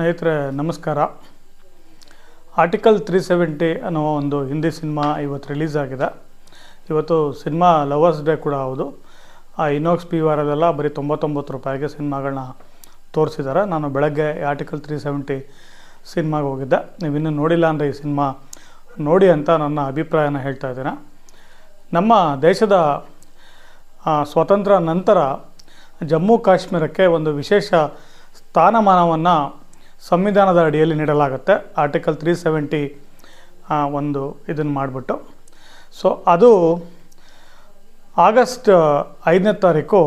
ಸ್ನೇಹಿತರೆ ನಮಸ್ಕಾರ. ಆರ್ಟಿಕಲ್ 370 ಅನ್ನೋ ಒಂದು ಹಿಂದಿ ಸಿನಿಮಾ ಇವತ್ತು ರಿಲೀಸ್ ಆಗಿದೆ. ಇವತ್ತು ಸಿನಿಮಾ ಲವರ್ಸ್ ಡೇ ಕೂಡ ಹೌದು. ಇನೋಕ್ಸ್ PVRದೆಲ್ಲ ಬರೀ 99 ರೂಪಾಯಿಗೆ ಸಿನಿಮಾಗಳನ್ನ ತೋರಿಸಿದ್ದಾರೆ. ನಾನು ಬೆಳಗ್ಗೆ ಆರ್ಟಿಕಲ್ 370 ಸಿನಿಮಾಗೆ ಹೋಗಿದ್ದೆ. ನೀವು ಇನ್ನೂ ನೋಡಿಲ್ಲ ಅಂದರೆ ಈ ಸಿನಿಮಾ ನೋಡಿ ಅಂತ ನನ್ನ ಅಭಿಪ್ರಾಯನ ಹೇಳ್ತಾ ಇದ್ದೇನೆ. ನಮ್ಮ ದೇಶದ ಸ್ವಾತಂತ್ರ್ಯ ನಂತರ ಜಮ್ಮು ಕಾಶ್ಮೀರಕ್ಕೆ ಒಂದು ವಿಶೇಷ ಸ್ಥಾನಮಾನವನ್ನು ಸಂವಿಧಾನದ ಅಡಿಯಲ್ಲಿ ನೀಡಲಾಗುತ್ತೆ. ಆರ್ಟಿಕಲ್ 370 ಒಂದು ಇದನ್ನು ಮಾಡಿಬಿಟ್ಟು ಅದು ಆಗಸ್ಟ್ 5ನೇ ತಾರೀಕು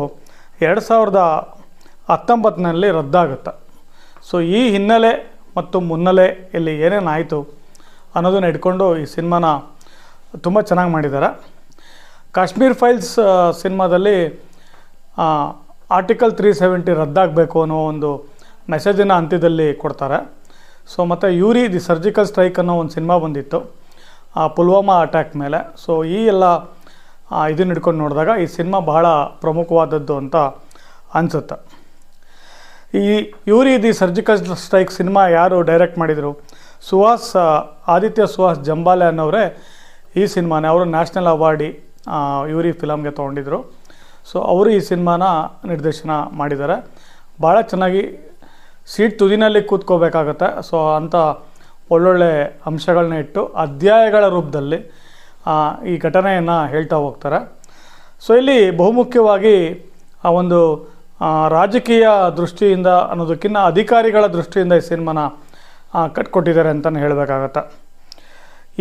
2019ನಲ್ಲಿ ರದ್ದಾಗುತ್ತೆ. ಈ ಹಿನ್ನೆಲೆ ಮತ್ತು ಮುನ್ನೆಲೆ ಇಲ್ಲಿ ಏನೇನಾಯಿತು ಅನ್ನೋದನ್ನು ಇಟ್ಕೊಂಡು ಈ ಸಿನಿಮಾನ ತುಂಬ ಚೆನ್ನಾಗಿ ಮಾಡಿದ್ದಾರೆ. ಕಾಶ್ಮೀರ್ ಫೈಲ್ಸ್ ಸಿನಿಮಾದಲ್ಲಿ ಆರ್ಟಿಕಲ್ 370 ರದ್ದಾಗಬೇಕು ಅನ್ನೋ ಒಂದು ಮೆಸೇಜಿನ ಅಂತ್ಯದಲ್ಲಿ ಕೊಡ್ತಾರೆ. ಮತ್ತು ಯೂರಿ ದಿ ಸರ್ಜಿಕಲ್ ಸ್ಟ್ರೈಕ್ ಅನ್ನೋ ಒಂದು ಸಿನಿಮಾ ಬಂದಿತ್ತು ಪುಲ್ವಾಮಾ ಅಟ್ಯಾಕ್ ಮೇಲೆ. ಈ ಎಲ್ಲ ಇದನ್ನು ಹಿಡ್ಕೊಂಡು ನೋಡಿದಾಗ ಈ ಸಿನಿಮಾ ಬಹಳ ಪ್ರಮುಖವಾದದ್ದು ಅಂತ ಅನಿಸುತ್ತೆ. ಈ Uri the surgical strike cinema ಯಾರು ಡೈರೆಕ್ಟ್ ಮಾಡಿದರು? ಆದಿತ್ಯ ಸುಹಾಸ್ ಜಂಬಾಲೆ ಅನ್ನೋರೇ ಈ ಸಿನಿಮಾನ ಅವರು ನ್ಯಾಷನಲ್ ಅವಾರ್ಡಿ ಯೂರಿ ಫಿಲಮ್ಗೆ ತೊಗೊಂಡಿದ್ರು. ಅವರು ಈ ಸಿನಿಮಾನ ನಿರ್ದೇಶನ ಮಾಡಿದ್ದಾರೆ. ಭಾಳ ಚೆನ್ನಾಗಿ ಸೀಟ್ ತುದಿನಲ್ಲಿ ಕೂತ್ಕೋಬೇಕಾಗತ್ತೆ. ಅಂಥ ಒಳ್ಳೊಳ್ಳೆ ಅಂಶಗಳನ್ನ ಇಟ್ಟು ಅಧ್ಯಾಯಗಳ ರೂಪದಲ್ಲಿ ಈ ಘಟನೆಯನ್ನು ಹೇಳ್ತಾ ಹೋಗ್ತಾರೆ. ಇಲ್ಲಿ ಬಹುಮುಖ್ಯವಾಗಿ ಆ ಒಂದು ರಾಜಕೀಯ ದೃಷ್ಟಿಯಿಂದ ಅನ್ನೋದಕ್ಕಿಂತ ಅಧಿಕಾರಿಗಳ ದೃಷ್ಟಿಯಿಂದ ಈ ಸಿನಿಮಾನ ಕಟ್ಕೊಟ್ಟಿದ್ದಾರೆ ಅಂತಲೇ ಹೇಳಬೇಕಾಗತ್ತೆ.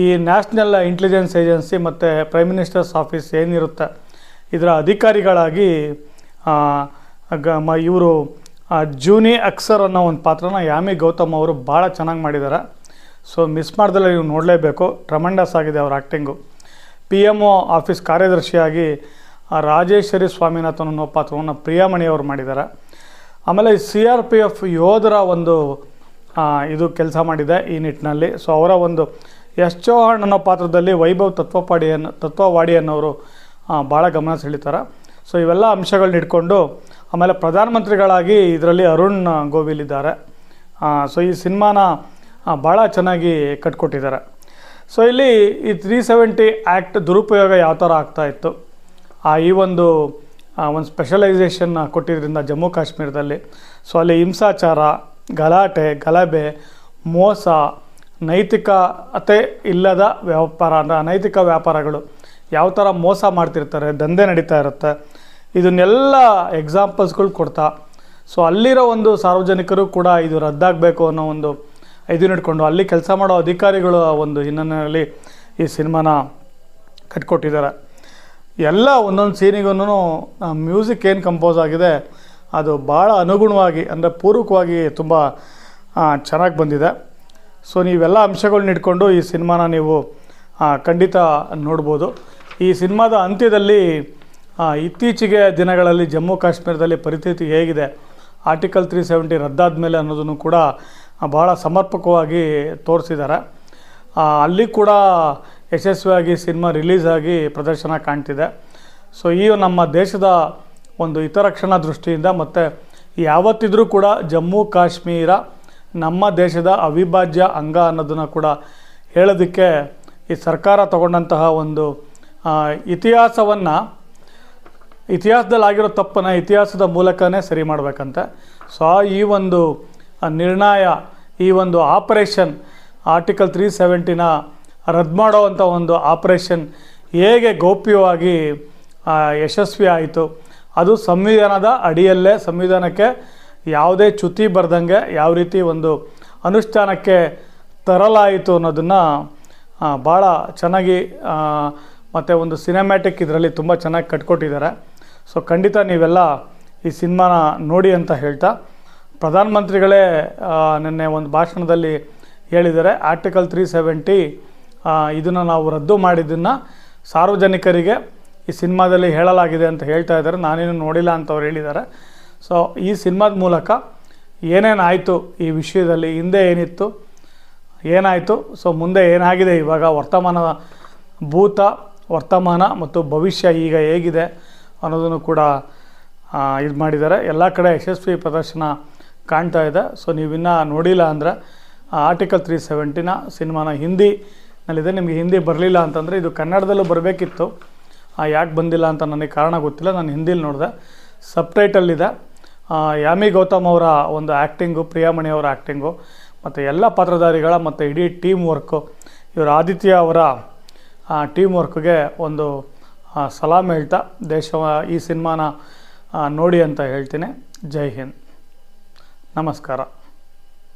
ಈ ನ್ಯಾಷನಲ್ ಇಂಟೆಲಿಜೆನ್ಸ್ ಏಜೆನ್ಸಿ ಮತ್ತು ಪ್ರೈಮ್ ಮಿನಿಸ್ಟರ್ಸ್ ಆಫೀಸ್ ಏನಿರುತ್ತೆ ಇದರ ಅಧಿಕಾರಿಗಳಾಗಿ ಇವರು ಜೂನಿ ಅಕ್ಸರ್ ಅನ್ನೋ ಒಂದು ಪಾತ್ರನ ಯಾಮಿ ಗೌತಮ್ ಅವರು ಭಾಳ ಚೆನ್ನಾಗಿ ಮಾಡಿದ್ದಾರೆ. ಮಿಸ್ ಮಾಡ್ದಲ್ಲೇ ನೀವು ನೋಡಲೇಬೇಕು. ಟ್ರಮೆಂಡಸ್ ಆಗಿದೆ ಅವ್ರ ಆ್ಯಕ್ಟಿಂಗು. PMO ಆಫೀಸ್ ಕಾರ್ಯದರ್ಶಿಯಾಗಿ ರಾಜೇಶ್ವರಿ ಸ್ವಾಮಿನಾಥನ್ ಅನ್ನೋ ಪಾತ್ರವನ್ನು ಪ್ರಿಯಾಮಣಿಯವರು ಮಾಡಿದ್ದಾರೆ. ಆಮೇಲೆ CRPF ಯೋಧರ ಒಂದು ಇದು ಕೆಲಸ ಮಾಡಿದೆ ಈ ನಿಟ್ಟಿನಲ್ಲಿ. ಅವರ ಒಂದು ಯಶ್ ಚೌಹಾಣ್ ಅನ್ನೋ ಪಾತ್ರದಲ್ಲಿ ವೈಭವ್ ತತ್ವವಾಡಿ ಅನ್ನೋರು ಭಾಳ ಗಮನ ಸೆಳೀತಾರೆ. ಇವೆಲ್ಲ ಅಂಶಗಳನ್ನ ಇಟ್ಕೊಂಡು ಆಮೇಲೆ ಪ್ರಧಾನಮಂತ್ರಿಗಳಾಗಿ ಇದರಲ್ಲಿ ಅರುಣ್ ಗೋವಿಲ್ ಇದ್ದಾರೆ. ಈ ಸಿನಿಮಾನ ಭಾಳ ಚೆನ್ನಾಗಿ ಕಟ್ಕೊಟ್ಟಿದ್ದಾರೆ. ಇಲ್ಲಿ ಈ 370 ಆ್ಯಕ್ಟ್ ದುರುಪಯೋಗ ಯಾವ ಥರ ಆಗ್ತಾಯಿತ್ತು, ಈ ಒಂದು ಸ್ಪೆಷಲೈಸೇಷನ್ ಕೊಟ್ಟಿದ್ದರಿಂದ ಜಮ್ಮು ಕಾಶ್ಮೀರದಲ್ಲಿ ಅಲ್ಲಿ ಹಿಂಸಾಚಾರ, ಗಲಭೆ, ಮೋಸ, ನೈತಿಕತೆ ಇಲ್ಲದ ವ್ಯಾಪಾರ ಅಂದರೆ ಅನೈತಿಕ ವ್ಯಾಪಾರಗಳು ಯಾವ ಥರ ಮೋಸ ಮಾಡ್ತಿರ್ತಾರೆ, ದಂಧೆ ನಡೀತಾ ಇರುತ್ತೆ, ಇದನ್ನೆಲ್ಲ ಎಕ್ಸಾಂಪಲ್ಸ್ಗಳು ಕೊಡ್ತಾ ಅಲ್ಲಿರೋ ಒಂದು ಸಾರ್ವಜನಿಕರು ಕೂಡ ಇದು ರದ್ದಾಗಬೇಕು ಅನ್ನೋ ಒಂದು ಇದನ್ನ ಇಟ್ಕೊಂಡು ಅಲ್ಲಿ ಕೆಲಸ ಮಾಡೋ ಅಧಿಕಾರಿಗಳು ಒಂದು ಹಿನ್ನೆಲೆಯಲ್ಲಿ ಈ ಸಿನಿಮಾನ ಕಟ್ಕೊಟ್ಟಿದ್ದಾರೆ. ಎಲ್ಲ ಒಂದೊಂದು ಸೀನಿಗೂ ಮ್ಯೂಸಿಕ್ ಏನು ಕಂಪೋಸ್ ಆಗಿದೆ ಅದು ಭಾಳ ಅನುಗುಣವಾಗಿ ಅಂದರೆ ಪೂರಕವಾಗಿ ತುಂಬ ಚೆನ್ನಾಗಿ ಬಂದಿದೆ. ನೀವೆಲ್ಲ ಅಂಶಗಳನ್ನ ಇಟ್ಕೊಂಡು ಈ ಸಿನಿಮಾನ ನೀವು ಖಂಡಿತ ನೋಡ್ಬೋದು. ಈ ಸಿನಿಮಾದ ಅಂತ್ಯದಲ್ಲಿ ಇತ್ತೀಚೆಗೆ ದಿನಗಳಲ್ಲಿ ಜಮ್ಮು ಕಾಶ್ಮೀರದಲ್ಲಿ ಪರಿಸ್ಥಿತಿ ಹೇಗಿದೆ, ಆರ್ಟಿಕಲ್ 370 ರದ್ದಾದ ಮೇಲೆ ಅನ್ನೋದನ್ನು ಕೂಡ ಭಾಳ ಸಮರ್ಪಕವಾಗಿ ತೋರಿಸಿದ್ದಾರೆ. ಅಲ್ಲಿ ಕೂಡ ಯಶಸ್ವಿಯಾಗಿ ಸಿನಿಮಾ ರಿಲೀಸ್ ಆಗಿ ಪ್ರದರ್ಶನ ಕಾಣ್ತಿದೆ. ಈ ನಮ್ಮ ದೇಶದ ಒಂದು ಹಿತರಕ್ಷಣಾ ದೃಷ್ಟಿಯಿಂದ ಮತ್ತು ಯಾವತ್ತಿದ್ರೂ ಕೂಡ ಜಮ್ಮು ಕಾಶ್ಮೀರ ನಮ್ಮ ದೇಶದ ಅವಿಭಾಜ್ಯ ಅಂಗ ಅನ್ನೋದನ್ನು ಕೂಡ ಹೇಳೋದಕ್ಕೆ ಈ ಸರ್ಕಾರ ತಗೊಂಡಂತಹ ಒಂದು ಇತಿಹಾಸದಲ್ಲಾಗಿರೋ ತಪ್ಪನ್ನು ಇತಿಹಾಸದ ಮೂಲಕನೇ ಸರಿ ಮಾಡಬೇಕಂತೆ. ಈ ಒಂದು ನಿರ್ಣಯ, ಈ ಒಂದು ಆಪರೇಷನ್ ಆರ್ಟಿಕಲ್ 370ನ ರದ್ದು ಮಾಡೋವಂಥ ಒಂದು ಆಪರೇಷನ್ ಹೇಗೆ ಗೌಪ್ಯವಾಗಿ ಯಶಸ್ವಿ ಆಯಿತು, ಅದು ಸಂವಿಧಾನದ ಅಡಿಯಲ್ಲೇ ಸಂವಿಧಾನಕ್ಕೆ ಯಾವುದೇ ಚ್ಯುತಿ ಬರ್ದಂಗೆ ಯಾವ ರೀತಿ ಒಂದು ಅನುಷ್ಠಾನಕ್ಕೆ ತರಲಾಯಿತು ಅನ್ನೋದನ್ನು ಭಾಳ ಚೆನ್ನಾಗಿ ಮತ್ತು ಒಂದು ಸಿನಿಮ್ಯಾಟಿಕ್ ಇದರಲ್ಲಿ ತುಂಬ ಚೆನ್ನಾಗಿ ಕಟ್ಕೊಟ್ಟಿದ್ದಾರೆ. ಖಂಡಿತ ನೀವೆಲ್ಲ ಈ ಸಿನಿಮಾನ ನೋಡಿ ಅಂತ ಹೇಳ್ತಾ, ಪ್ರಧಾನಮಂತ್ರಿಗಳೇ ನಿನ್ನೆ ಒಂದು ಭಾಷಣದಲ್ಲಿ ಹೇಳಿದ್ದಾರೆ ಆರ್ಟಿಕಲ್ 370 ಇದನ್ನು ನಾವು ರದ್ದು ಮಾಡಿದ್ದನ್ನು ಸಾರ್ವಜನಿಕರಿಗೆ ಈ ಸಿನಿಮಾದಲ್ಲಿ ಹೇಳಲಾಗಿದೆ ಅಂತ ಹೇಳ್ತಾ ಇದ್ದಾರೆ. ನಾನೇನು ನೋಡಿಲ್ಲ ಅಂತ ಅವ್ರು ಹೇಳಿದ್ದಾರೆ. ಈ ಸಿನಿಮಾದ ಮೂಲಕ ಏನೇನಾಯಿತು ಈ ವಿಷಯದಲ್ಲಿ, ಹಿಂದೆ ಏನಿತ್ತು, ಏನಾಯಿತು, ಮುಂದೆ ಏನಾಗಿದೆ, ಇವಾಗ ವರ್ತಮಾನ ಮತ್ತು ಭವಿಷ್ಯ ಈಗ ಹೇಗಿದೆ ಅನ್ನೋದನ್ನು ಕೂಡ ಇದು ಮಾಡಿದ್ದಾರೆ. ಎಲ್ಲ ಕಡೆ ಯಶಸ್ವಿ ಪ್ರದರ್ಶನ ಕಾಣ್ತಾ ಇದೆ. ಸೊ ನೀವಿನ್ನೂ ನೋಡಿಲ್ಲ ಅಂದರೆ ಆರ್ಟಿಕಲ್ 370ನ ಸಿನಿಮಾನ ಹಿಂದಿನಲ್ಲಿದೆ. ನಿಮಗೆ ಹಿಂದಿ ಬರಲಿಲ್ಲ ಅಂತಂದರೆ ಇದು ಕನ್ನಡದಲ್ಲೂ ಬರಬೇಕಿತ್ತು, ಯಾಕೆ ಬಂದಿಲ್ಲ ಅಂತ ನನಗೆ ಕಾರಣ ಗೊತ್ತಿಲ್ಲ. ನಾನು ಹಿಂದಿಲಿ ನೋಡಿದೆ, ಸಬ್ಟೈಟಲ್ಲಿದೆ. ಯಾಮಿ ಗೌತಮ್ ಅವರ ಒಂದು ಆ್ಯಕ್ಟಿಂಗು, ಪ್ರಿಯಾಮಣಿ ಅವರ ಆ್ಯಕ್ಟಿಂಗು ಮತ್ತು ಎಲ್ಲ ಪಾತ್ರಧಾರಿಗಳ ಮತ್ತು ಇಡೀ ಟೀಮ್ ವರ್ಕು, ಇವರು ಆದಿತ್ಯ ಅವರ ಟೀಮ್ ವರ್ಕ್ಗೆ ಒಂದು ಸಲಾಮ್ ಹೇಳ್ತಾ ಈ ಸಿನಿಮಾನ ನೋಡಿ ಅಂತ ಹೇಳ್ತೀನಿ. ಜೈ ಹಿಂದ್, ನಮಸ್ಕಾರ.